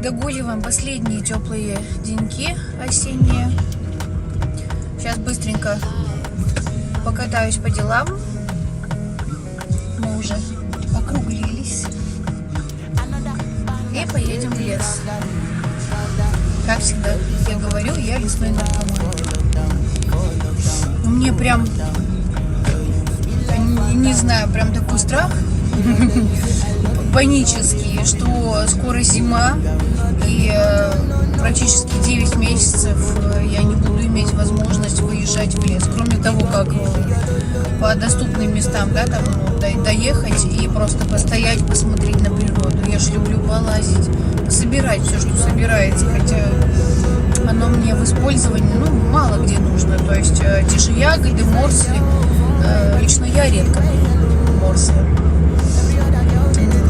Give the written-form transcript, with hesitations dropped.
Догуливаем последние теплые деньки осенние. Сейчас быстренько покатаюсь по делам. Мы уже округлились. И поедем в лес. Как всегда я говорю, я лесной наркоман. Мне прям, не знаю, прям такой страх панический, что скоро зима, и практически 9 месяцев я не буду иметь возможность выезжать в лес. Кроме того, как по доступным местам, да, там доехать и просто постоять, посмотреть на природу. Я же люблю полазить, собирать все, что собирается, хотя оно мне в использовании, мало где нужно. То есть те же ягоды, морсы, лично я редко морсы.